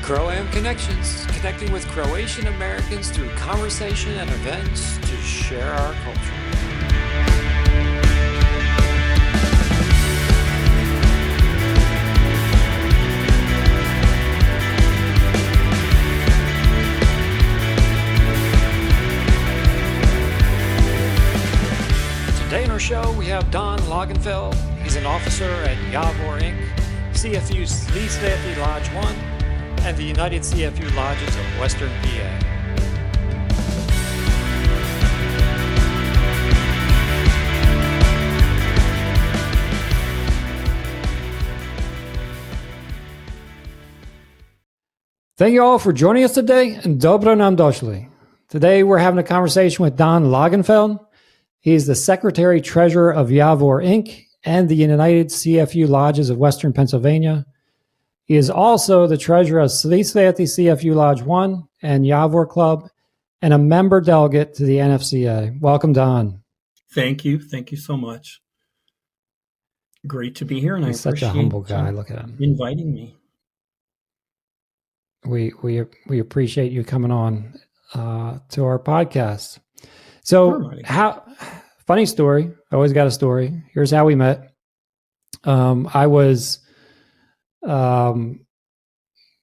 CRO-AM Connections, connecting with Croatian-Americans through conversation and events to share our culture. Today in our show, we have Don Langenfeld. He's an officer at Javor Inc, CFU Svi Sveti Lodge 1, and the United CFU Lodges of Western PA. Thank you all for joining us today, and dobro nam došli. Today we're having a conversation with Don Langenfeld. He's the Secretary Treasurer of Javor Inc. and the United CFU Lodges of Western Pennsylvania. He is also the Treasurer of Svi Sveti CFU Lodge 1 and Javor Club, and a member delegate to the NFCA. Welcome, Don. Thank you. Thank you so much. Great to be here, and He's I such a humble guy. Look at him. Inviting me. We appreciate you coming on to our podcast. So, funny story. I always got a story. Here's how we met. I was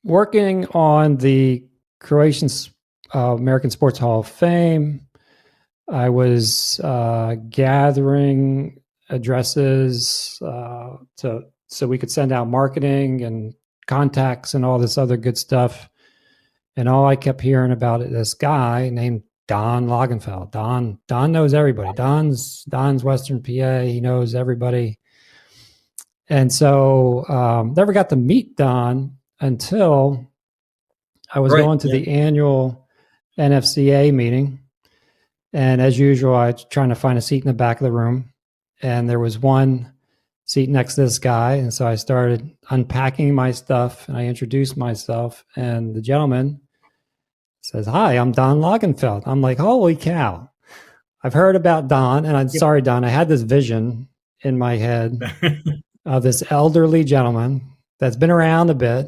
working on the Croatian-American Sports Hall of Fame. I was gathering addresses so we could send out marketing and contacts and all this other good stuff. And all I kept hearing about it, this guy named Don Langenfeld. Don knows everybody. Don's Western PA. He knows everybody. And so never got to meet Don until I was going to the annual NFCA meeting. And as usual, I was trying to find a seat in the back of the room. And there was one seat next to this guy. And so I started unpacking my stuff and I introduced myself. And the gentleman says, "Hi, I'm Don Langenfeld." I'm like, holy cow. I've heard about Don. And I'm sorry, Don, I had this vision in my head of this elderly gentleman that's been around a bit,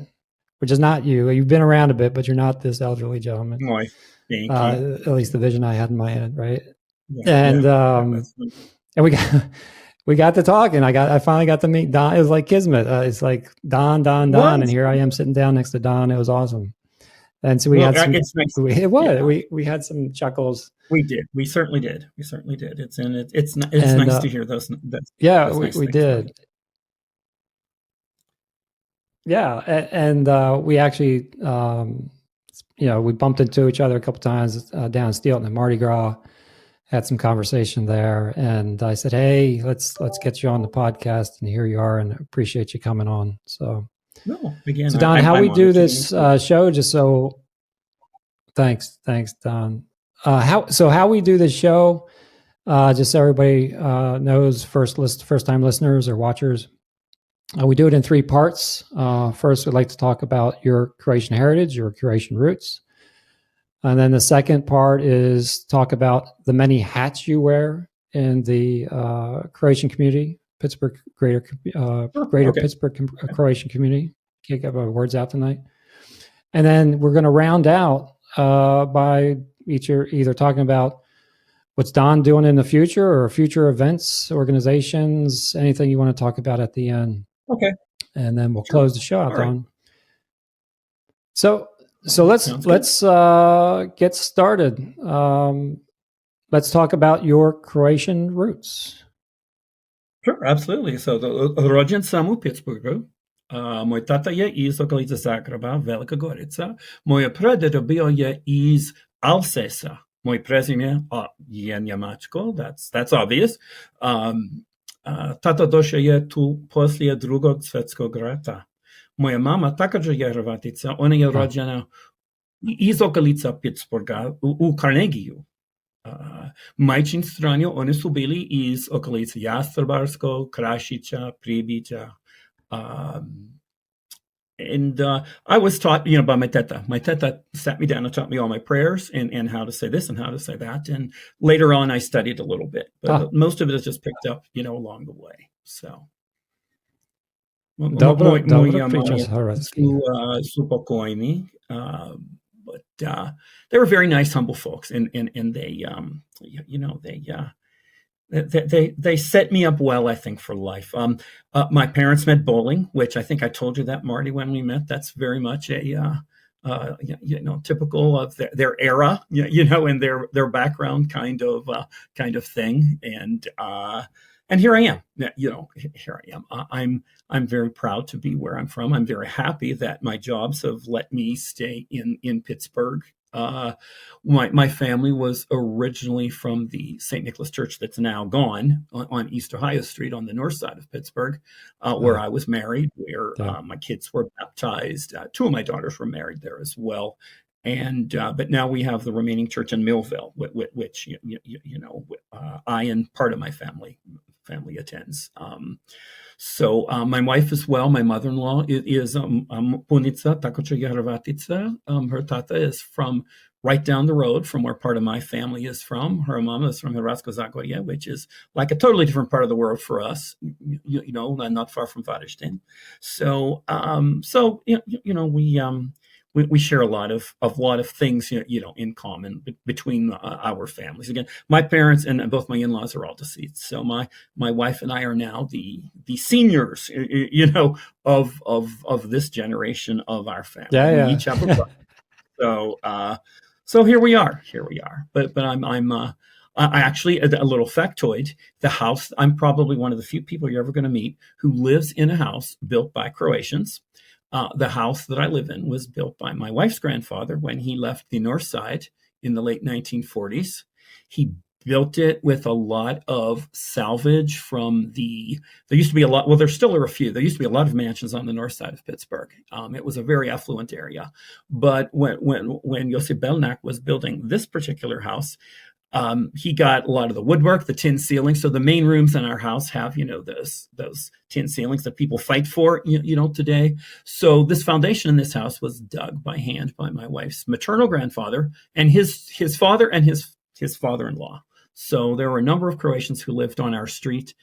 which is not you. You've been around a bit, but you're not this elderly gentleman. Oh, thank you. At least the vision I had in my head, right? Yeah, and we got to talking. I finally got to meet Don. It was like kismet. It's like Don, and here I am sitting down next to Don. It was awesome. And so we had some. We had some chuckles. We did. We certainly did. It's nice to hear those. We did. Yeah, and we actually, we bumped into each other a couple times down in Steelton at Mardi Gras. Had some conversation there, and I said, "Hey, let's get you on the podcast." And here you are, and I appreciate you coming on. So, Don, how we do this show? Just so, thanks, Don. How we do this show? Just so everybody knows, first time listeners or watchers. We do it in three parts. First, we'd like to talk about your Croatian heritage, your Croatian roots. And then the second part is talk about the many hats you wear in the Croatian community, Pittsburgh, greater Pittsburgh Croatian community. Can't get my words out tonight. And then we're going to round out by either talking about what's Don doing in the future or future events, organizations, anything you want to talk about at the end. Okay. And then we'll close the show out, Don. So let's get started. Let's talk about your Croatian roots. Sure, absolutely. So rođen sam u Pittsburghu. Moj tata je iz okolice Zagreba, Velika Gorica. Moj pradedo bio je iz Alsesa. Moj prezime je Njemačko. That's obvious. Tata došao je tu poslije Drugog svjetskog rata. Moja mama također je Hrvatica. Ona je rođena iz okolica Pittsburgha u Carnegiju. Majčin stranju, oni su bili iz okolice Jastrebarskog, Krašića, Pribića. And I was taught, by my teta. My teta sat me down and taught me all my prayers and how to say this and how to say that. And later on, I studied a little bit, but most of it is just picked up, along the way. So Dobro, Moji priča mama hrvatski. su pokojni, but they were very nice, humble folks, and they, they set me up well, I think, for life. My parents met bowling, which I think I told you that, Marty, when we met. That's very much a typical of their era, and their background kind of thing. And here I am. Here I am. I'm very proud to be where I'm from. I'm very happy that my jobs have let me stay in Pittsburgh. My family was originally from the St. Nicholas Church that's now gone on East Ohio Street on the north side of Pittsburgh, where I was married, where my kids were baptized. Two of my daughters were married there as well. And but now we have the remaining church in Millvale, which I and part of my family attends. So my wife as well, my mother-in-law is Punica Takočega Hrvatica. Her tata is from right down the road from where part of my family is from. Her mama is from Hrvatsko Zagorje, which is like a totally different part of the world for us, not far from Varaždin. So we share a lot of things, in common between our families. Again, my parents and both my in-laws are all deceased. So my wife and I are now the seniors, of this generation of our family. Yeah. We each have a brother. So here we are. But I actually, a little factoid, the house, I'm probably one of the few people you're ever going to meet who lives in a house built by Croatians. The house that I live in was built by my wife's grandfather when he left the north side in the late 1940s. He built it with a lot of salvage from there used to be a lot, well, there still are a few. There used to be a lot of mansions on the north side of Pittsburgh. It was a very affluent area. But when Josip Belnak was building this particular house, he got a lot of the woodwork, the tin ceilings. So the main rooms in our house have, those tin ceilings that people fight for, today. So this foundation in this house was dug by hand by my wife's maternal grandfather and his father and his father-in-law. So there were a number of Croatians who lived on our street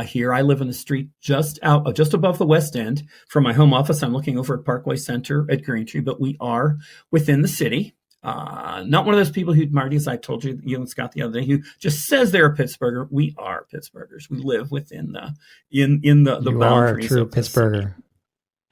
here. I live in the street just above the West End. From my home office, I'm looking over at Parkway Center at Greentree, but we are within the city. Not one of those people who, Marty, as I told you and Scott the other day, who just says they're a Pittsburgher. We are Pittsburghers. We live within the boundaries. Are a true Pittsburgher.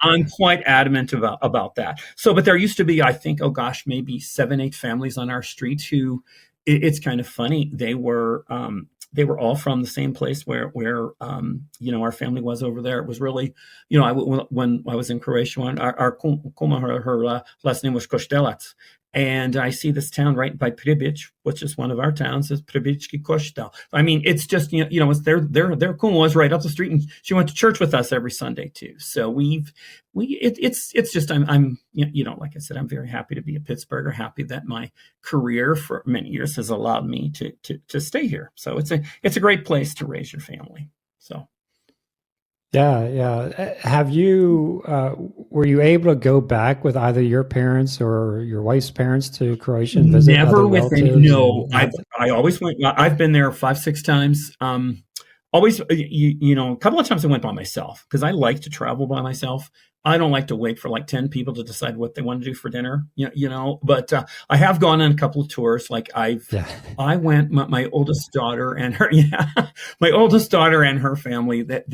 I'm quite adamant about that. So, but there used to be, I think, maybe 7-8 families on our street who, it's kind of funny. They were all from the same place where our family was over there. It was really, when I was in Croatia, our kuma, her last name was Kostelac. And I see this town right by Pribic, which is one of our towns, is Pribicki Kostel. I mean, it's just, it's their kuma was right up the street, and she went to church with us every Sunday too. So it's just, I'm like I said, I'm very happy to be a Pittsburgher, happy that my career for many years has allowed me to stay here. So it's a great place to raise your family. So. Yeah. Have you, were you able to go back with either your parents or your wife's parents to Croatia and visit? Never with any. No, I always went. I've been there 5-6 times. Always, a couple of times I went by myself because I like to travel by myself. I don't like to wait for like 10 people to decide what they want to do for dinner, but I have gone on a couple of tours. Like I went, my oldest daughter and her, my oldest daughter and her family, that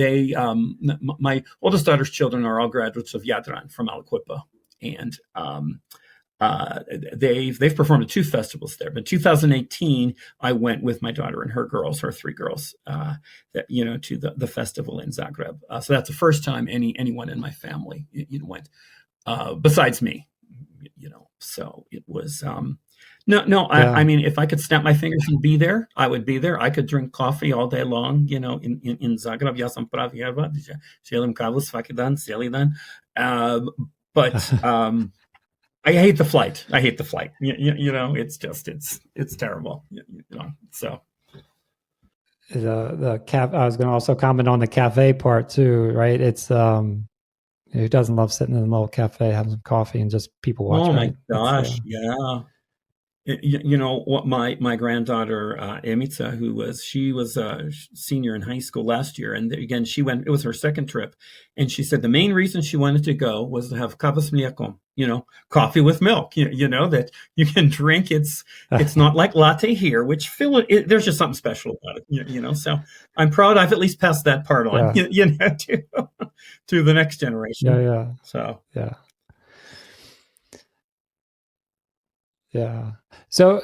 my oldest daughter's children are all graduates of Jadran from Aliquippa. And they've performed at 2 festivals there. But 2018, I went with my daughter and her 3 girls, to the festival in Zagreb. So that's the first time anyone in my family went, besides me. So it was no. I mean, if I could snap my fingers and be there, I would be there. I could drink coffee all day long. In Zagreb, ja sam pravi Hrvat, želim kavu svaki dan, cijeli dan. But I hate the flight. It's just, it's terrible. So. The I was going to also comment on the cafe part too, right? It's who doesn't love sitting in a little cafe, having some coffee, and just people watching. Oh my gosh, yeah. What my granddaughter Emitsa, she was a senior in high school last year, and again it was her second trip, and she said the main reason she wanted to go was to have kavas mlieko, coffee with milk, that you can drink. It's not like latte here, which there's just something special about it, so I'm proud I've at least passed that part on, to the next generation. Yeah. So yeah. So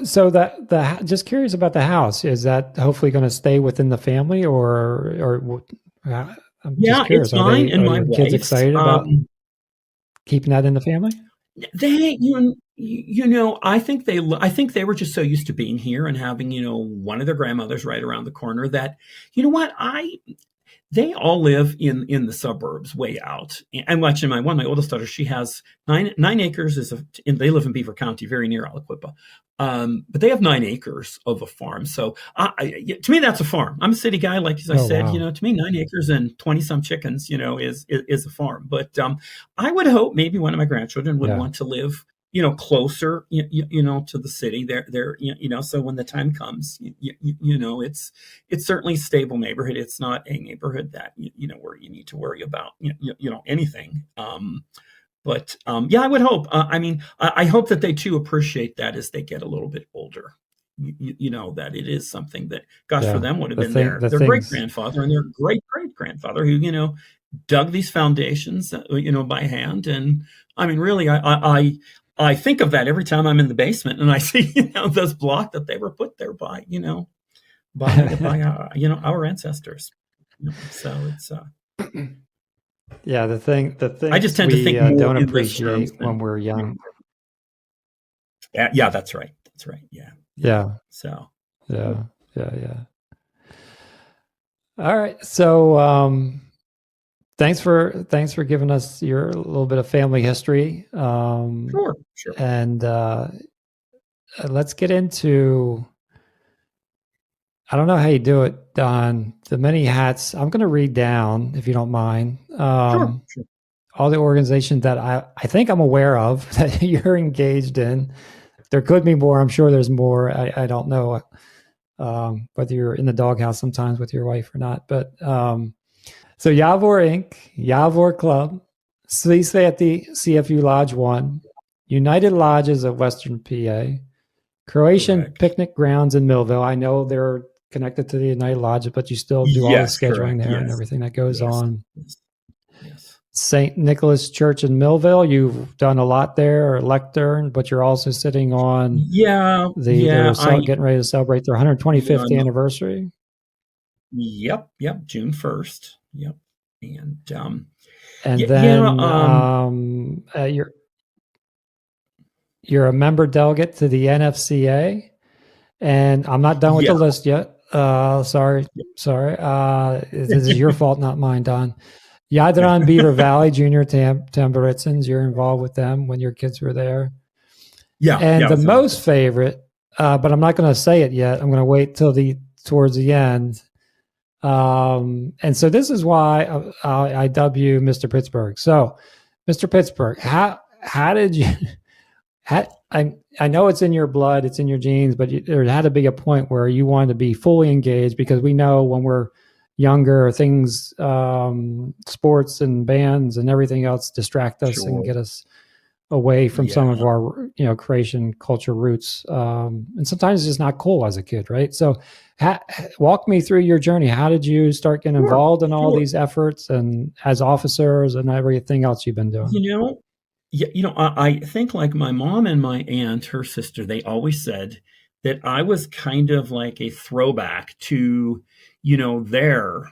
just curious about the house. Is that hopefully going to stay within the family, or I'm just curious. It's mine and my your wife's. Kids excited about keeping that in the family? They, I think they were just so used to being here and having, one of their grandmothers right around the corner that, they all live in the suburbs way out. And actually, my oldest daughter, she has 9 acres. They live in Beaver County, very near Aliquippa. But they have 9 acres of a farm. So to me, that's a farm. I'm a city guy, like as I said. Wow. To me, 9 acres and 20 some chickens, is a farm. But I would hope maybe one of my grandchildren would want to live, closer, to the city. They're, so when the time comes, it's certainly a stable neighborhood. It's not a neighborhood that, where you need to worry about, anything. But I would hope. I hope that they too appreciate that as they get a little bit older. That it is something that, gosh, for them would have been their great grandfather and their great great grandfather who dug these foundations, by hand. And really, I think of that every time I'm in the basement and I see those blocks that they were put there by our ancestors. So it's. Yeah, the thing I just tend to think more don't in appreciate when we're young. Yeah, that's right. That's right. Yeah. So. Yeah. All right. So, thanks for giving us your little bit of family history. Sure. And let's get into. I don't know how you do it, Don. The many hats. I'm going to read down, if you don't mind. Sure. All the organizations that I think I'm aware of that you're engaged in. There could be more. I'm sure there's more. I don't know whether you're in the doghouse sometimes with your wife or not. But so Javor Inc., Javor Club, Svi Sveti CFU Lodge 1, United Lodges of Western PA, Croatian Correct. Picnic Grounds in Millvale. I know they're connected to the United Lodges, but you still do all the scheduling there and everything that goes on. Yes. St. Nicholas Church in Millvale. You've done a lot there, or lectern, but you're also sitting on they're getting ready to celebrate their 125th anniversary. Yep, June 1st. Yep, and you're a member delegate to the NFCA, and I'm not done with the list yet. Sorry. This is your fault, not mine, Don. Jadran Beaver Valley Junior Tamburitsins, you're involved with them when your kids were there. And the most favorite, but I'm not going to say it yet. I'm going to wait till towards the end. And so this is why I dub you Mr. Pittsburgh. So, Mr. Pittsburgh, how did you? I know it's in your blood, it's in your genes, but there had to be a point where you wanted to be fully engaged, because we know when we're younger, things, sports and bands and everything else distract us and get us away from some of our, Croatian culture roots. And sometimes it's just not cool as a kid, right? So walk me through your journey. How did you start getting involved in all these efforts and as officers and everything else you've been doing? I think like my mom and my aunt, her sister, they always said that I was kind of like a throwback to, their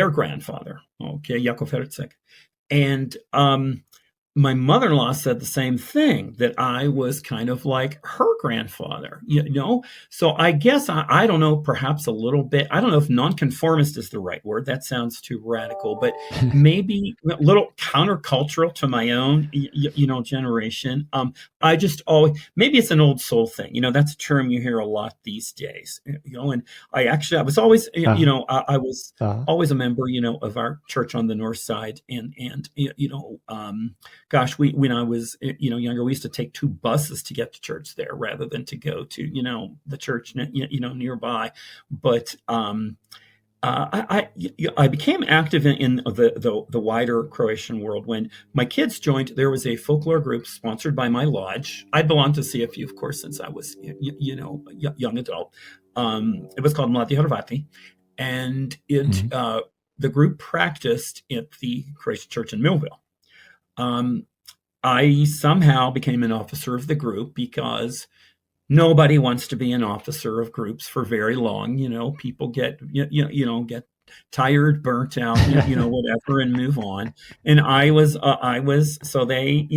grandfather, Jakov Herceg. And my mother-in-law said the same thing, that I was kind of like her grandfather, So I guess, I don't know, perhaps a little bit. I don't know if nonconformist is the right word. That sounds too radical, but maybe a little countercultural to my own, generation. I just always, maybe it's an old soul thing. That's a term you hear a lot these days, and I was always, I was always a member, of our church on the north side, and gosh, when I was younger, we used to take 2 buses to get to church there rather than to go to the church nearby. But I became active in the wider Croatian world when my kids joined. There was a folklore group sponsored by my lodge. I belonged to CFU, of course, since I was a young adult. It was called Mladi Hrvati, and the group practiced at the Croatian church in Millvale. I somehow became an officer of the group because nobody wants to be an officer of groups for very long. People get get tired, burnt out, whatever, and move on. And I was so they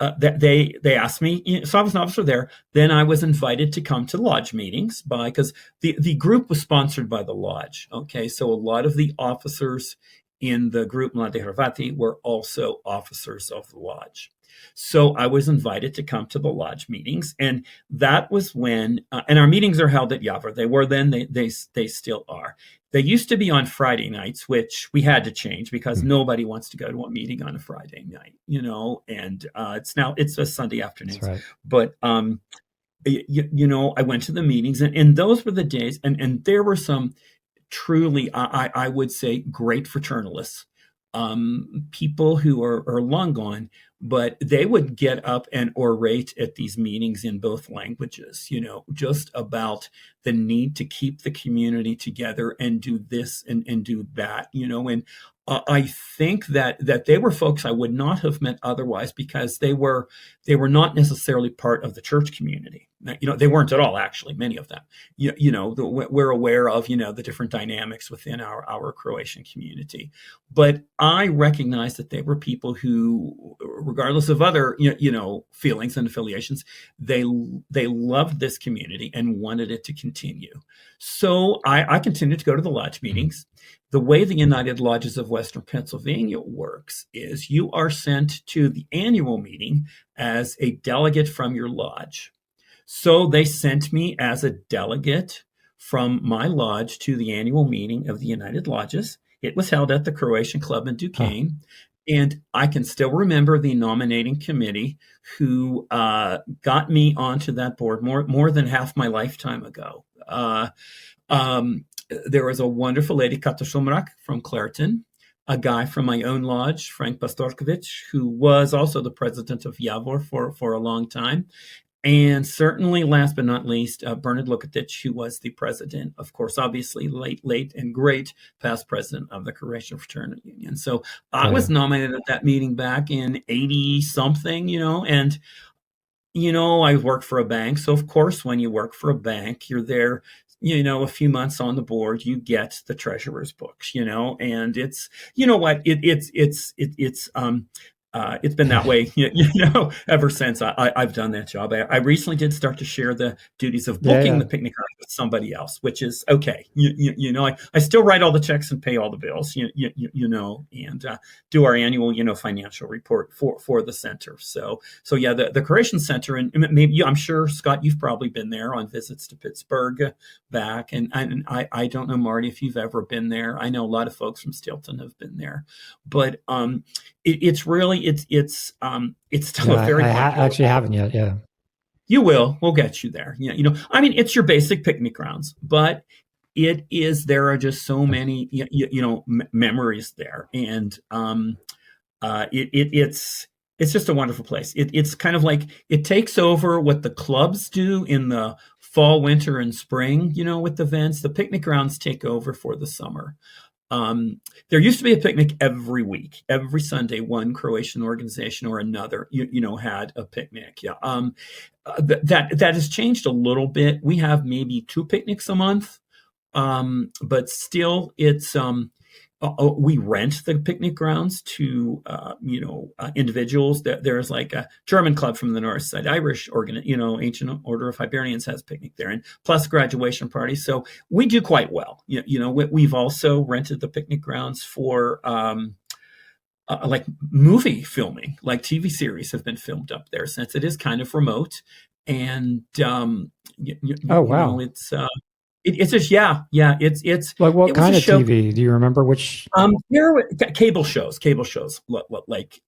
they asked me, so I was an officer there. Then I was invited to come to lodge meetings because the group was sponsored by the lodge. Okay, so a lot of the officers in the group Mladi Hrvati were also officers of the lodge. So I was invited to come to the lodge meetings, and that was when. And our meetings are held at Javor. They were then. They still are. They used to be on Friday nights, which we had to change because nobody wants to go to a meeting on a Friday night, And it's a Sunday afternoon. Right. But I went to the meetings, and those were the days, and there were some truly, I would say, great fraternalists. People who are long gone, but they would get up and orate at these meetings in both languages, just about the need to keep the community together and do this and do that, and I think that they were folks I would not have met otherwise because they were not necessarily part of the church community. They weren't at all, actually, many of them. We're aware of, the different dynamics within our Croatian community. But I recognize that they were people who, regardless of other, feelings and affiliations, they loved this community and wanted it to continue. So I continued to go to the lodge meetings. The way the United Lodges of Western Pennsylvania works is you are sent to the annual meeting as a delegate from your lodge. So they sent me as a delegate from my lodge to the annual meeting of the United Lodges. It was held at the Croatian Club in Duquesne. And I can still remember the nominating committee who got me onto that board more than half my lifetime ago. There was a wonderful lady, Kata Shumrak from Clareton, a guy from my own lodge, Frank Pastorkovic, who was also the president of Javor for a long time. And certainly, last but not least, Bernard Lukatic, who was the president, of course, obviously late and great past president of the Croatian Fraternity Union. So I was nominated at that meeting back in 80-something, and, I worked for a bank. So, of course, when you work for a bank, you're there, a few months on the board, you get the treasurer's books, and it's, it's been that way, ever since I've done that job. I recently did start to share the duties of booking the picnic with somebody else, which is okay. I still write all the checks and pay all the bills, and do our annual, financial report for the center. So yeah, the Croatian Center, and maybe I'm sure, Scott, you've probably been there on visits to Pittsburgh back, and I don't know, Marty, if you've ever been there. I know a lot of folks from Stilton have been there, but it's really it's still a very. I actually haven't yet. Yeah, you will. We'll get you there. It's your basic picnic grounds, but it is. There are just so many memories there, and it's just a wonderful place. It's kind of like it takes over what the clubs do in the fall, winter, and spring. With events, the picnic grounds take over for the summer. There used to be a picnic every week, every Sunday. One Croatian organization or another, had a picnic. Yeah, that has changed a little bit. We have maybe 2 picnics a month, but still, it's we rent the picnic grounds to individuals. There's like a German club from the north side, Irish Ancient Order of Hibernians has a picnic there, and plus graduation parties. So we do quite well. We've also rented the picnic grounds for like movie filming, like TV series have been filmed up there, since it is kind of remote. And wow. It's just it's like what kind of TV? Do you remember which? There were cable shows like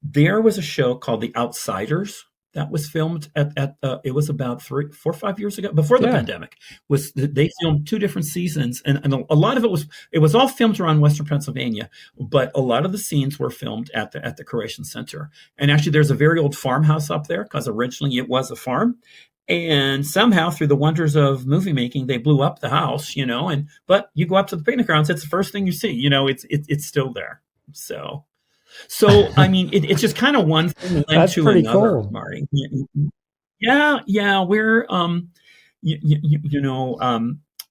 there was a show called The Outsiders that was filmed at it was about 4 or 5 years ago, before the Yeah. pandemic. They filmed 2 different seasons, and a lot of it was all filmed around Western Pennsylvania, but a lot of the scenes were filmed at the Croatian Center. And actually, there's a very old farmhouse up there because originally it was a farm. And somehow, through the wonders of movie making, they blew up the house, but you go up to the picnic grounds, it's the first thing you see, it's still there. So I mean, it's just kind of one thing led That's to pretty another, cool. Marty. Yeah, we're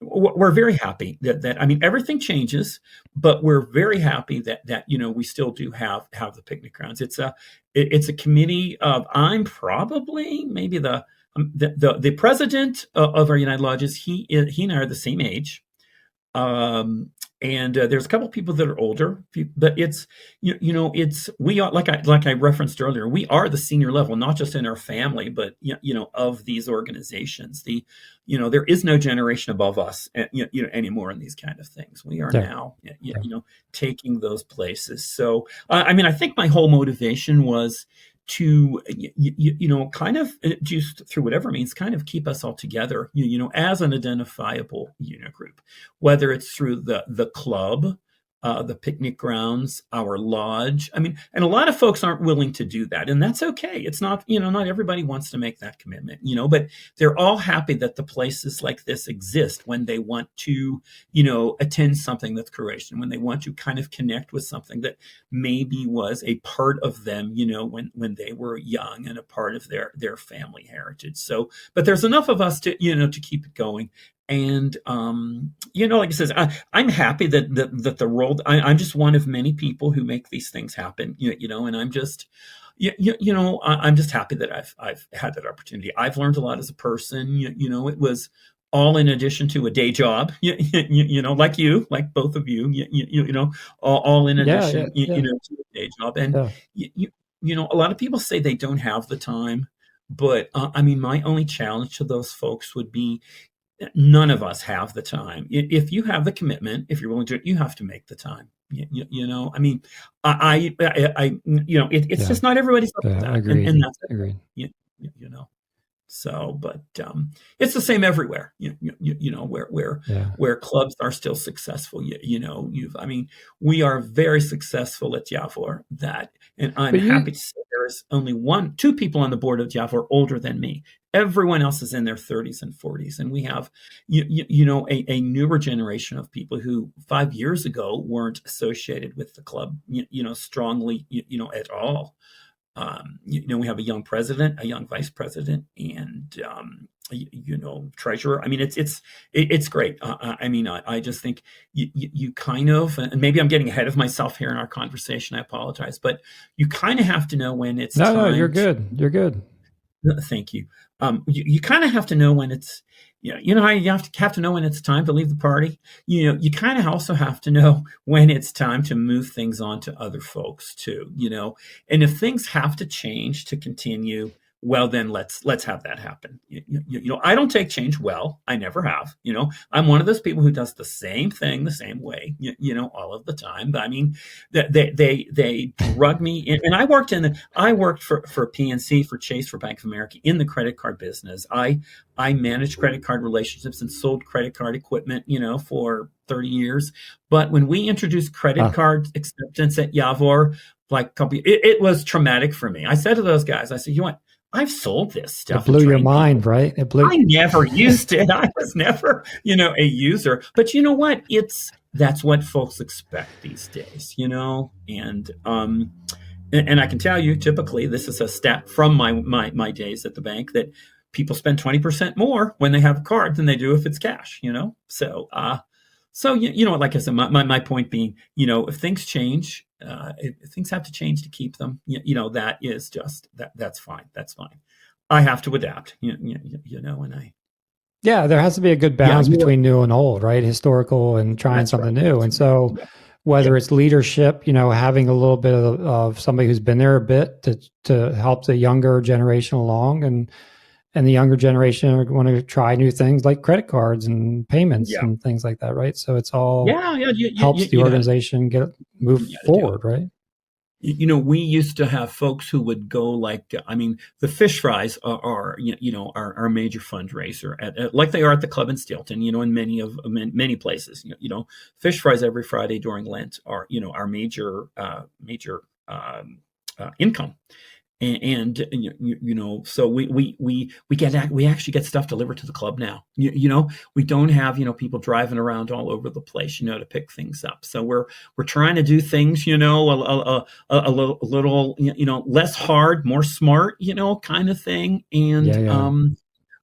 we're very happy that I mean, everything changes, but we're very happy that we still do have the picnic grounds. It's a committee of, I'm probably maybe the president of our United Lodges. He and I are the same age. And there's a couple of people that are older, but it's we are, like I referenced earlier, we are the senior level, not just in our family, but of these organizations. There is no generation above us, anymore in these kind of things. We are now, taking those places. So I mean, I think my whole motivation was to kind of, just through whatever means, kind of keep us all together, as an identifiable group, whether it's through the club, the picnic grounds, our lodge. I mean, and a lot of folks aren't willing to do that, and that's okay. It's not, not everybody wants to make that commitment, but they're all happy that the places like this exist when they want to, attend something that's Croatian, when they want to kind of connect with something that maybe was a part of them, when they were young and a part of their family heritage. So, but there's enough of us to, to keep it going. And, like I says, I'm happy that the role, I'm just one of many people who make these things happen, and I'm just, I'm just happy that I've had that opportunity. I've learned a lot as a person, it was all in addition to a day job, like both of you, all in addition, to a day job. And, a lot of people say they don't have the time, but I mean, my only challenge to those folks would be, none of us have the time. If you have the commitment, if you're willing to, you have to make the time. I mean, it's just not everybody's up to that. Agreed. And that's agreed. So, but it's the same everywhere. Where clubs are still successful. I mean, we are very successful at Javor. And I'm happy to say there's only 2 people on the board of Javor older than me. Everyone else is in their 30s and 40s, and we have a newer generation of people who 5 years ago weren't associated with the club strongly at all. We have a young president, a young vice president, and treasurer. I mean, it's great. I mean, I just think you kind of, and maybe I'm getting ahead of myself here in our conversation. I apologize, but you kind of have to know when it's time. No, you're good. You're good. Thank you. You kind of have to know when it's, how you have to know when it's time to leave the party. You kind of also have to know when it's time to move things on to other folks too, and if things have to change to continue, well, then let's have that happen. I don't take change well. I never have. I'm one of those people who does the same thing the same way, all of the time. But I mean, they drug me in, and I worked for PNC, for Chase, for Bank of America in the credit card business. I managed credit card relationships and sold credit card equipment, for 30 years. But when we introduced credit card acceptance at Javor, it was traumatic for me. I said to those guys, I said, I've sold this stuff. It blew your mind, right? I never used it. I was never, a user. But you know what? That's what folks expect these days, and I can tell you, typically, this is a stat from my days at the bank, that people spend 20% more when they have a card than they do if it's cash, So, like I said, my point being, if things change, if things have to change to keep them, that is just that's fine. That's fine. I have to adapt, and I. Yeah, there has to be a good balance between new and old, right? Historical and trying something new. And so whether it's leadership, having a little bit of somebody who's been there a bit to help the younger generation along, and the younger generation are going to try new things like credit cards and payments and things like that, right? So it's all helps the organization move forward, right? We used to have folks who would go the fish fries are our major fundraiser like they are at the club in Stilton, in many places, fish fries every Friday during Lent are, our major income. And so we actually get stuff delivered to the club now. We don't have people driving around all over the place to pick things up. So we're trying to do things a little less hard, more smart kind of thing. And Yeah.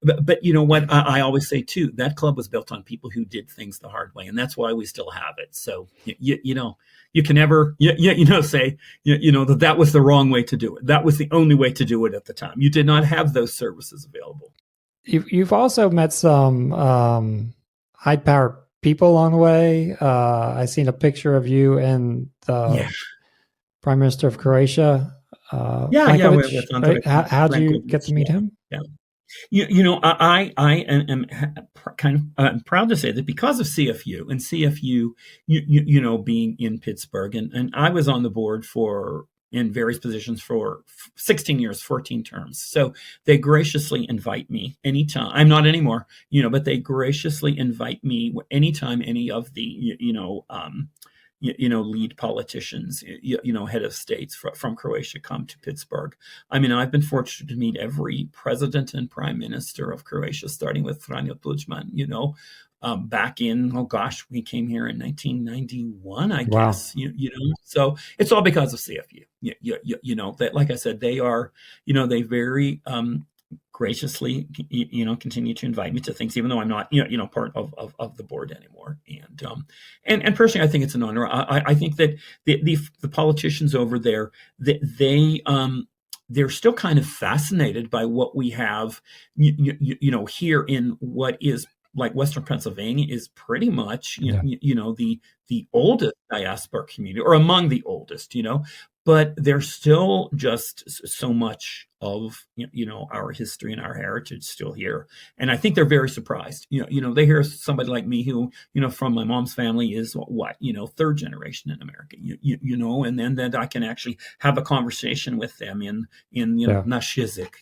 But you know what? I always say too, that club was built on people who did things the hard way, and that's why we still have it. So you can never say that was the wrong way to do it. That was the only way to do it at the time. You did not have those services available. You've also met some high-powered people along the way. I seen a picture of you and the Prime Minister of Croatia. Right? How did you get to meet him? Yeah. I am kind of proud to say that because of CFU and CFU, being in Pittsburgh, and I was on the board in various positions for 16 years, 14 terms. So they graciously invite me anytime. I'm not anymore, but they graciously invite me anytime any of the, lead politicians, head of states from Croatia come to Pittsburgh. I mean, I've been fortunate to meet every president and prime minister of Croatia, starting with Franjo Tuđman, back in, we came here in 1991, I guess, so it's all because of CFU, that, like I said, they are, they very, graciously, continue to invite me to things, even though I'm not, part of the board anymore. And personally, I think it's an honor. I think that the politicians over there, they're still kind of fascinated by what we have, here in what is like Western Pennsylvania is pretty much, the oldest diaspora community, or among the oldest, but there's still just so much of our history and our heritage still here, and I think they're very surprised. They hear somebody like me who from my mom's family is third generation in America. And then that I can actually have a conversation with them in nasz język,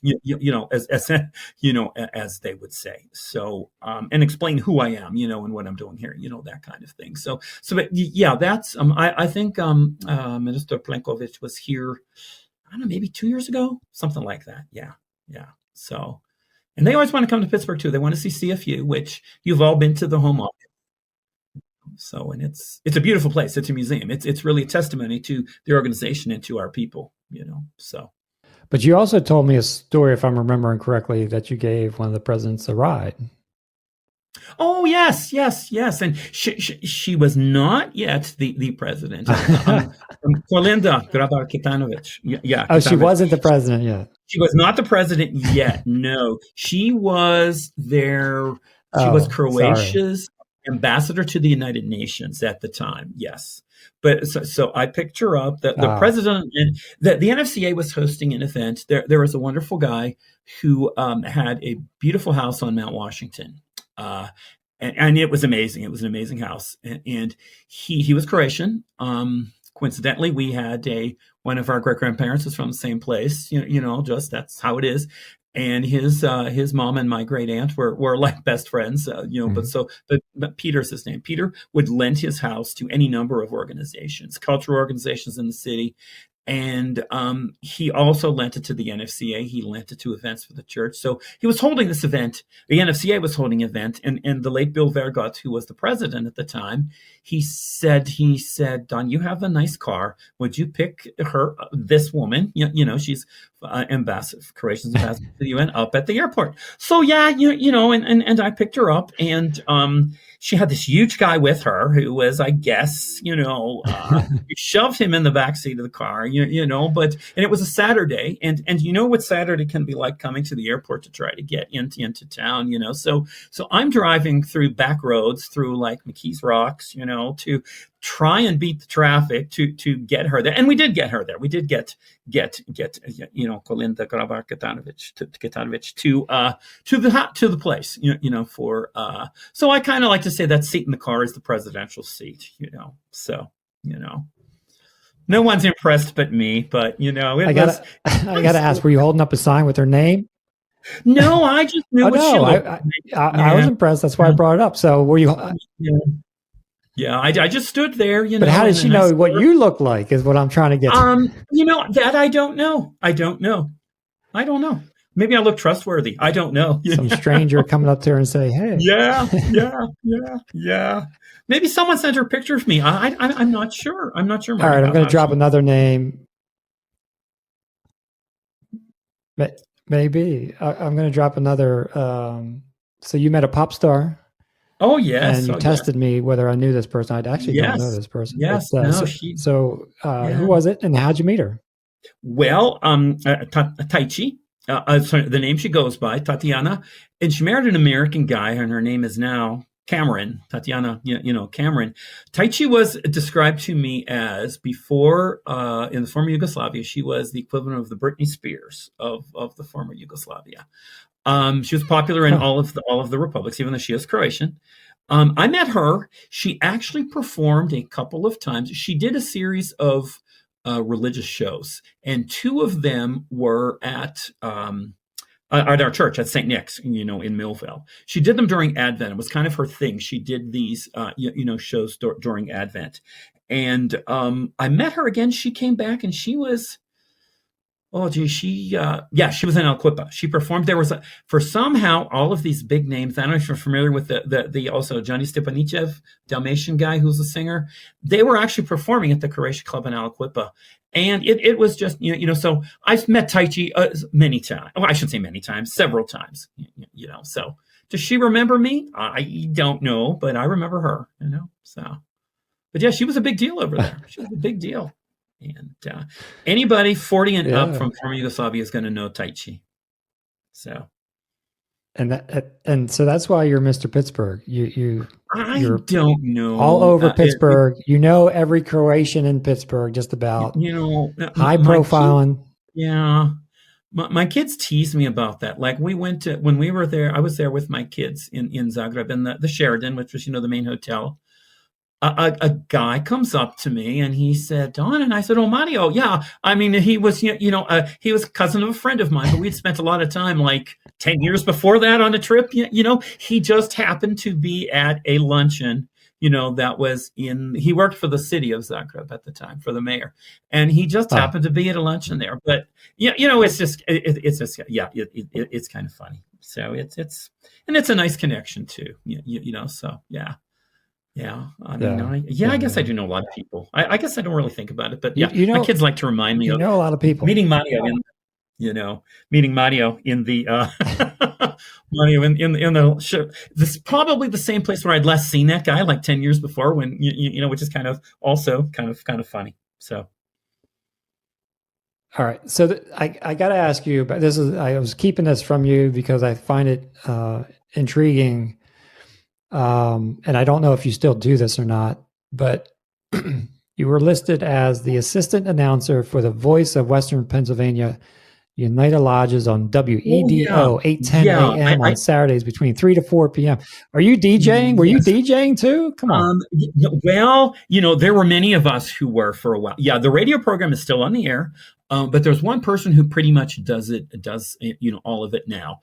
as they would say. So and explain who I am, and what I'm doing here, that kind of thing. So but yeah, that's I think Minister Plenković was here, I don't know, maybe 2 years ago, something like that. Yeah. So, and they always want to come to Pittsburgh too. They want to see CFU, which you've all been to the home office. So, and it's a beautiful place. It's a museum. It's really a testimony to the organization and to our people, so. But you also told me a story, if I'm remembering correctly, that you gave one of the presidents a ride. Oh, yes. And she was not yet the president. Kolinda Grabar-Kitarović. Yeah. Oh, she wasn't the president yet. She was not the president yet. No, she was there. She was Croatia's ambassador to the United Nations at the time. Yes. But so I picked her up. The president, and the NFCA was hosting an event. There was a wonderful guy who had a beautiful house on Mount Washington. And it was amazing. It was an amazing house. And he was Croatian. Coincidentally, we had one of our great grandparents was from the same place, just that's how it is. And his mom and my great aunt were like best friends, but Peter's his name. Peter would lend his house to any number of organizations, cultural organizations in the city. And he also lent it to the NFCA. He lent it to events for the church. So he was holding this event. The NFCA was holding an event. And the late Bill Vergot, who was the president at the time, he said, Don, you have a nice car. Would you pick this woman? She's ambassador, Croatia's ambassador to the UN, up at the airport. So yeah, and I picked her up, and she had this huge guy with her who was, I guess, shoved him in the back seat of the car, and it was a Saturday, and what Saturday can be like, coming to the airport to try to get into town, so I'm driving through back roads, through like McKees Rocks, to try and beat the traffic to get her there. And we did get her there. We did get Kolinda Grabar-Kitarović to the place, for so I kind of like to say that seat in the car is the presidential seat, so. No one's impressed but me. But it I was. gotta ask, were you holding up a sign with her name? No, I just knew Oh what she no, looked I, like. I was impressed. That's why I brought it up. So were you? Yeah. Yeah, I just stood there, But how did she and I know saw what her. you look like? Is what I'm trying to get to. That I don't know. I don't know. I don't know. Maybe I look trustworthy. I don't know. Some stranger coming up to her and say, "Hey." Yeah. Maybe someone sent her a picture of me. I'm not sure. I'm not sure, All Marty. right, I'm going How to drop she. another name. Maybe I'm going to drop another. So you met a pop star, Oh and yes. you Oh yes. tested me whether I knew this person. I actually don't know Yes. this person, Yes. but No, she. who Yeah. was it, and how'd you meet her? Well, Taichi, sorry, the name she goes by, Tatiana, and she married an American guy, and her name is now Cameron. Tatiana, Cameron. Taichi was described to me as before in the former Yugoslavia, she was the equivalent of the Britney Spears of the former Yugoslavia. She was popular in Huh. all of the republics, even though she is Croatian. I met her. She actually performed a couple of times. She did a series of religious shows, and two of them were at our church at St. Nick's, in Millvale. She did them during Advent. It was kind of her thing. She did these, shows during Advent, and I met her again. She came back, and she was. Oh, gee, she was in Alquipa. She performed. There was for somehow all of these big names. I don't know if you're familiar with the also Johnny Stepanichev, Dalmatian guy who's a singer. They were actually performing at the Croatia Club in Alquipa, and it was just So I've met Taichi many times. Well, I should say many times, several times. So does she remember me? I don't know, but I remember her. So. But yeah, she was a big deal over there. She was a big deal. And anybody 40 and up from former Yugoslavia is going to know Taichi. So, and so that's why you're Mr. Pittsburgh. You're don't know all over Pittsburgh. Every Croatian in Pittsburgh, just about. High profiling. My kids tease me about that. Like when we were there, I was there with my kids in Zagreb in the Sheraton, which was the main hotel. A guy comes up to me and he said, "Don," and I said, "Oh, Mario, yeah." I mean, he was, he was a cousin of a friend of mine, but we'd spent a lot of time, like 10 years before that, on a trip. He just happened to be at a luncheon, that was he worked for the city of Zagreb at the time for the mayor, and he just happened to be at a luncheon there. But it's just, it's kind of funny. So it's a nice connection too, So yeah. Yeah, I mean, I guess I do know a lot of people. I guess I don't really think about it, but yeah, my kids like to remind me of a lot of people. Meeting Mario meeting Mario in the Mario in the show. This is probably the same place where I'd last seen that guy, like 10 years before, when which is kind of also kind of funny. So. All right, so I got to ask you, but I was keeping this from you because I find it intriguing. And I don't know if you still do this or not, but you were listed as the assistant announcer for the Voice of Western Pennsylvania United Lodges on WEDO 8:10 a.m. on Saturdays between 3 to 4 p.m. Are you DJing? Yes. Were you DJing too? Come on. Well, there were many of us who were for a while. Yeah, the radio program is still on the air, but there's one person who pretty much does all of it now.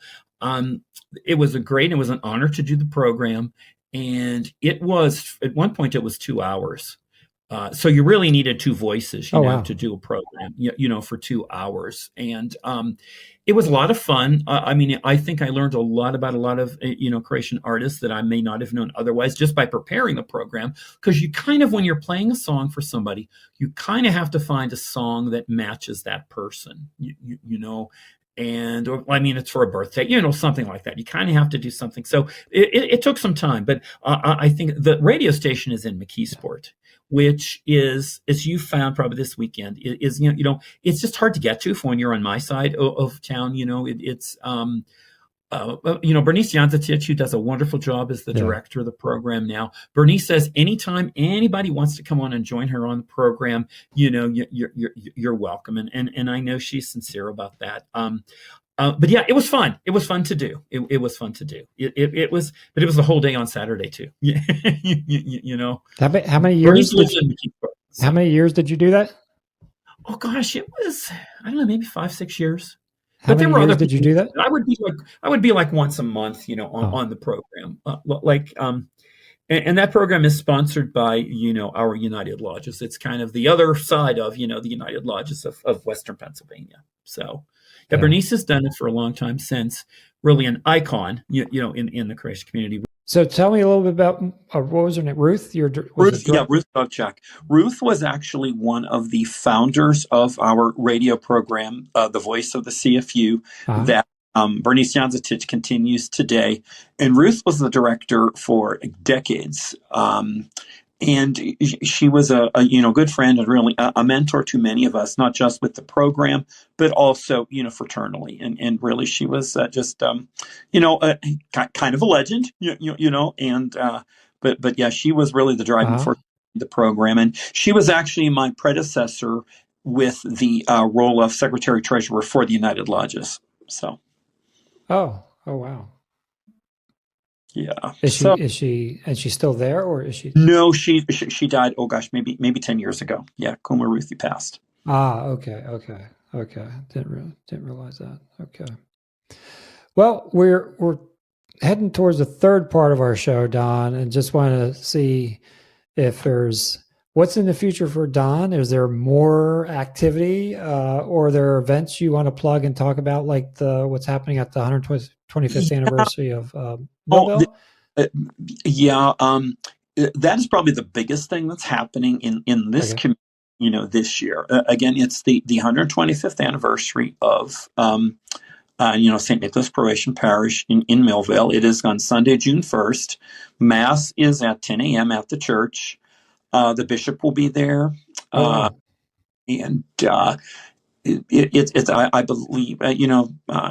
It was it was an honor to do the program. And it was, at one point, it was 2 hours. So you really needed two voices, to do a program, for 2 hours. And it was a lot of fun. I mean, I think I learned a lot about a lot of, Croatian artists that I may not have known otherwise just by preparing the program. Because you kind of, when you're playing a song for somebody, you kind of have to find a song that matches that person, and it's for a birthday, something like that. You kind of have to do something. So it took some time, but I think the radio station is in McKeesport, which is, as you found probably this weekend, is it's just hard to get to when you're on my side of town. It's Bernice Janzatic, who does a wonderful job as the director of the program now. Bernice says anytime anybody wants to come on and join her on the program, you're welcome. And I know she's sincere about that. But yeah, it was fun. It was fun to do. It was fun to do. It was the whole day on Saturday too. How many years? How many years did you do that? Oh gosh, it was, I don't know, maybe 5, 6 years. How But there many were years other did you people. do that? I would be like once a month, Oh, on the program. And that program is sponsored by, our United Lodges. It's kind of the other side of, the United Lodges of Western Pennsylvania. So, yeah, yeah. Bernice has done it for a long time since, really an icon, in the Croatian community. So tell me a little bit about what was her name? Ruth. Was it Ruth, yeah, direct? Ruth Bovchak. Ruth was actually one of the founders of our radio program, The Voice of the CFU, Uh-huh. that Bernice Janzetic continues today. And Ruth was the director for decades. And she was a good friend and really a mentor to many of us, not just with the program, but also fraternally. And really, she was just kind of a legend, and but yeah, she was really the driving Uh-huh. force of the program, and she was actually my predecessor with the role of secretary treasurer for the United Lodges. So Oh wow. yeah, Is so. she still there, or is she? No, she died. Oh gosh, maybe 10 years ago. Yeah, Kuma Ruthie passed. Okay. Didn't realize that. Okay. Well, we're heading towards the third part of our show, Don, and just want to see if there's what's in the future for Don. Is there more activity, or are there events you want to plug and talk about, like what's happening at the 125th Yeah. anniversary of Oh, Millvale? uh, yeah. That is probably the biggest thing that's happening in this Okay. community. This year. Again, it's the 125th anniversary of St. Nicholas Croatian Parish in Millvale. It is on Sunday, June 1st. Mass is at 10 a.m. at the church. The bishop will be there. Oh wow. And it's I believe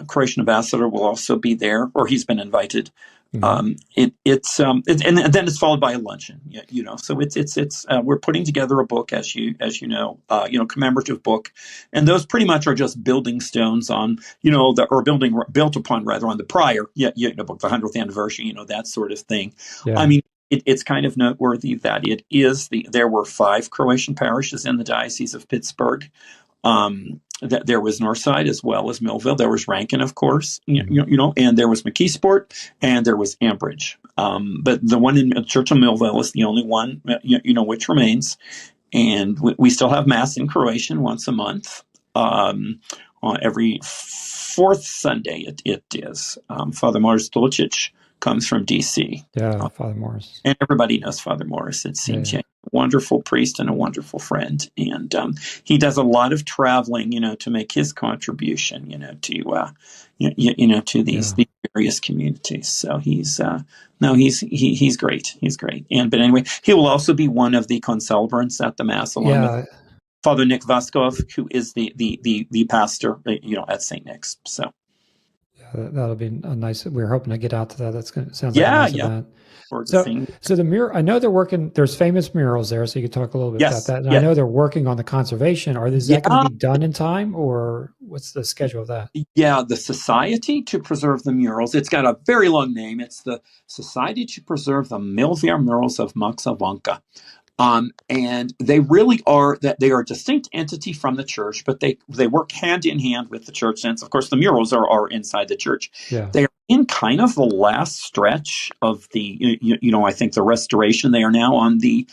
Croatian ambassador will also be there, or he's been invited. Hmm. And then it's followed by a luncheon. So it's we're putting together a book, as you know, commemorative book, and those pretty much are just building stones on built upon rather on the prior book, the 100th anniversary, that sort of thing. I Yeah. mean. It's kind of noteworthy that there were 5 Croatian parishes in the Diocese of Pittsburgh. There was Northside as well as Millvale. There was Rankin, of course, Mhm. and there was McKeesport, and there was Ambridge. But the one in Church of Millvale is the only one, which remains. And we still have Mass in Croatian once a month. On every fourth Sunday, it is. Father Mars Dolcic comes from D.C. Yeah, Father Morris. And everybody knows Father Morris, it Yeah, seems. yeah. Yeah, a wonderful priest and a wonderful friend. And he does a lot of traveling, to make his contribution, to these Yeah. various communities. So he's he's great. He's great. But anyway, he will also be one of the concelebrants at the Mass, along with Yeah, Father Nick Vaskov, who is the pastor, at St. Nick's. So that'll be a nice. We're hoping to get out to that. Sounds like a yeah, nice yeah. event. Forward to So, seeing. so the mural. I know they're working. There's famous murals there, so you could talk a little bit about Yes, that. And I yes. know they're working on the conservation. Is that going to Yeah. be done in time, or what's the schedule of that? Yeah, the Society to Preserve the Murals. It's got a very long name. It's the Society to Preserve the Millvale Murals of Maksavanka. And they really are they are a distinct entity from the church, but they work hand in hand with the church. Since, of course, the murals are inside the church. Yeah. They are in kind of the last stretch of the I think the restoration. They are now on the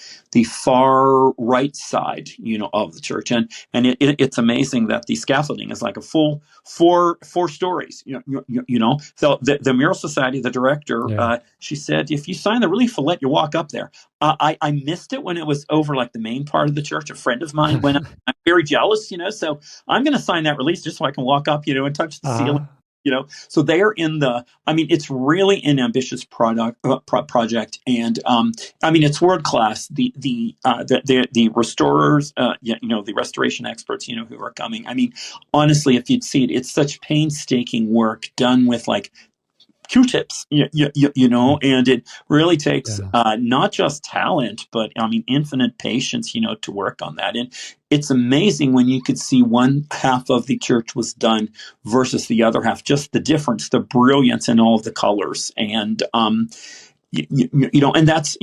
far right side of the church, and it's amazing that the scaffolding is like a full four stories. So the Mural Society, the director, Yeah. she said, if you sign the relief, we'll let you walk up there. I missed it when it was over like the main part of the church. A friend of mine went up. I'm very jealous, so I'm going to sign that release just so I can walk up, and touch the ceiling. So they are in it's really an ambitious project, and it's world class. The restorers, the restoration experts, who are coming. Honestly, if you'd see it, it's such painstaking work done with like Q-tips, and it really takes Yeah. not just talent, but infinite patience, to work on that. And it's amazing when you could see one half of the church was done versus the other half, just the difference, the brilliance in all of the colors. And And that's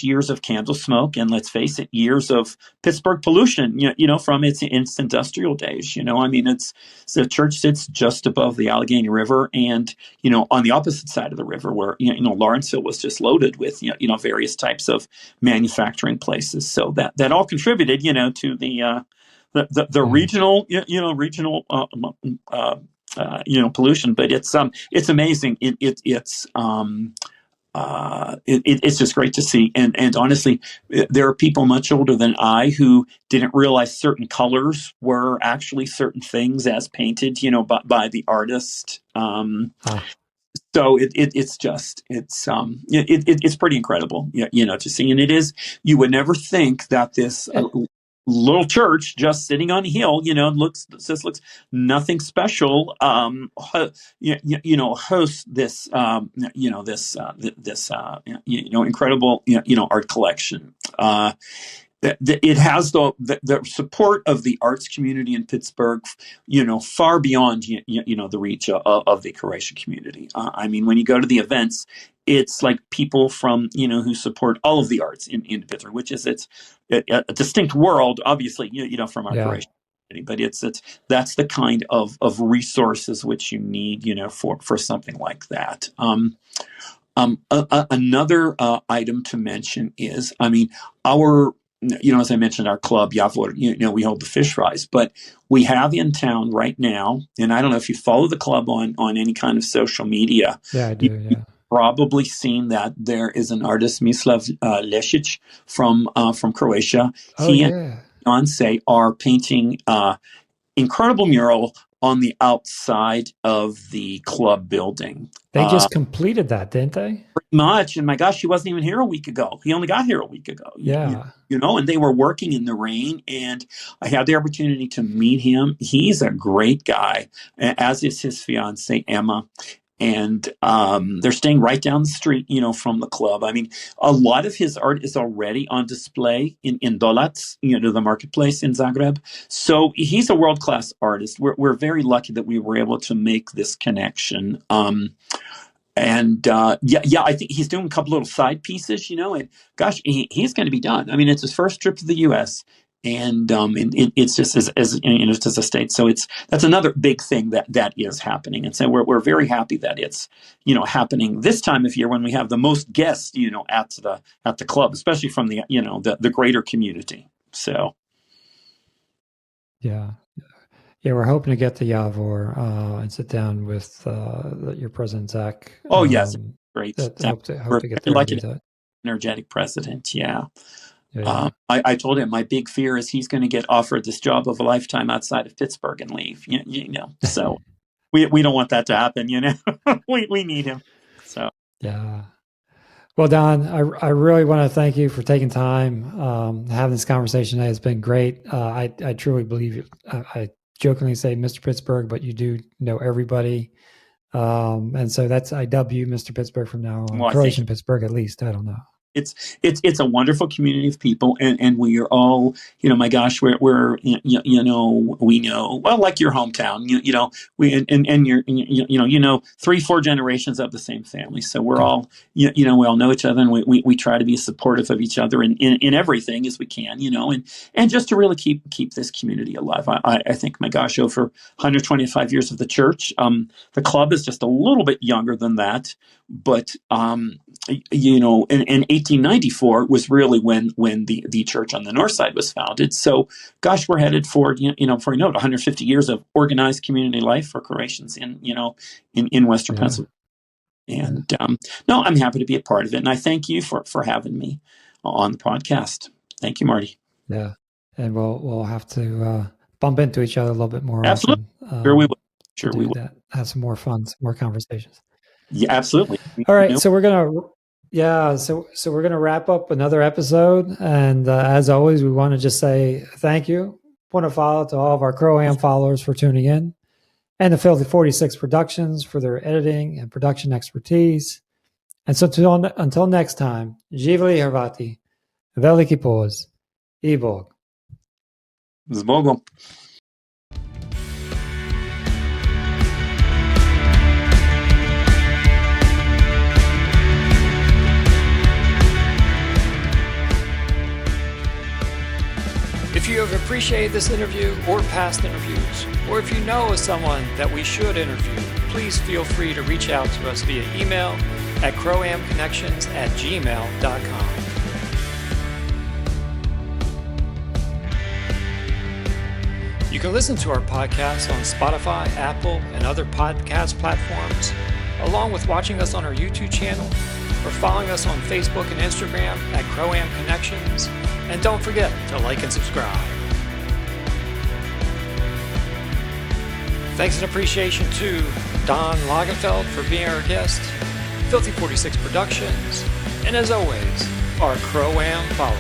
years of candle smoke, and let's face it, years of Pittsburgh pollution, from its industrial days. I mean, the church sits just above the Allegheny River, and on the opposite side of the river, where Lawrenceville was just loaded with various types of manufacturing places. So that all contributed, to the regional pollution. But it's amazing. It's just great to see. And honestly, there are people much older than I who didn't realize certain colors were actually certain things as painted, by the artist. So it's pretty incredible, to see. And you would never think that this little church just sitting on a hill, looks nothing special. Hosts this, incredible, art collection. It has the support of the arts community in Pittsburgh, far beyond the reach of the Croatian community. I mean, when you go to the events, it's like people from who support all of the arts in Pittsburgh, which is it's a distinct world, obviously, from our Croatian community. But that's the kind of resources which you need, for something like that. Another item to mention is, I mean, our as I mentioned, our club, Javor, we hold the fish fries, but we have in town right now, and I don't know if you follow the club on any kind of social media. Yeah, I do, You've probably seen that there is an artist, Mislav Lesic from Croatia. He and Fiance are painting incredible mural on the outside of the club building. They just completed that, didn't they? Pretty much. And my gosh, he wasn't even here a week ago. He only got here a week ago. Yeah. And they were working in the rain, and I had the opportunity to meet him. He's a great guy, as is his fiancée, Emma. And they're staying right down the street, from the club. I mean, a lot of his art is already on display in Dolac, the marketplace in Zagreb. So he's a world-class artist. We're very lucky that we were able to make this connection. I think he's doing a couple little side pieces, and gosh, he's going to be done. I mean, it's his first trip to the U.S., and it's just as a state. So that's another big thing that is happening. And so we're very happy that it's, happening this time of year when we have the most guests, at the club, especially from the greater community. So. Yeah. Yeah, we're hoping to get to Javor and sit down with your president, Zach. Oh, yes. Great. Hope to get there. Like an energetic president, yeah. I told him my big fear is he's going to get offered this job of a lifetime outside of Pittsburgh and leave. So we don't want that to happen. We need him. So yeah. Well, Don, I really want to thank you for taking time having this conversation today. It's been great. I truly believe I jokingly say Mr. Pittsburgh, but you do know everybody. And so I dub you Mr. Pittsburgh from now on. Croatian Pittsburgh, at least. I don't know. It's a wonderful community of people, and we are all, my gosh, we're we know, well, like your hometown, we and you're 3-4 generations of the same family, so we're all we all know each other, and we try to be supportive of each other in everything as we can, and just to really keep this community alive. I think, my gosh, over 125 years of the church, the club is just a little bit younger than that, but in 1894 was really when the church on the north side was founded. So, gosh, we're headed for 150 years of organized community life for Croatians in Western Pennsylvania. And no, I'm happy to be a part of it, and I thank you for having me on the podcast. Thank you, Marty. Yeah, and we'll have to bump into each other a little bit more. Absolutely, often, sure we will. Sure we will. Have some more fun, some more conversations. Yeah, absolutely. All right, so we're gonna wrap up another episode, and as always, we want to just say thank you. Want to follow to all of our CRO-AM followers for tuning in, and the Filthy 46 Productions for their editing and production expertise. And so until next time, Živeli Hrvati, veliki poz, I Bog. S Bogom. appreciated this interview or past interviews, or if you know of someone that we should interview, please feel free to reach out to us via email at CRO-AM Connections@gmail.com. You can listen to our podcast on Spotify, Apple, and other podcast platforms, along with watching us on our YouTube channel or following us on Facebook and Instagram at CRO-AM Connections. And don't forget to like and subscribe. Thanks and appreciation to Don Langenfeld for being our guest, Filthy 46 Productions, and as always, our CRO-AM followers.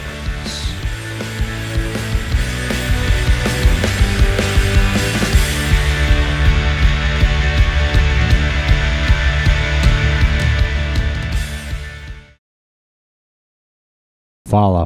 Follow.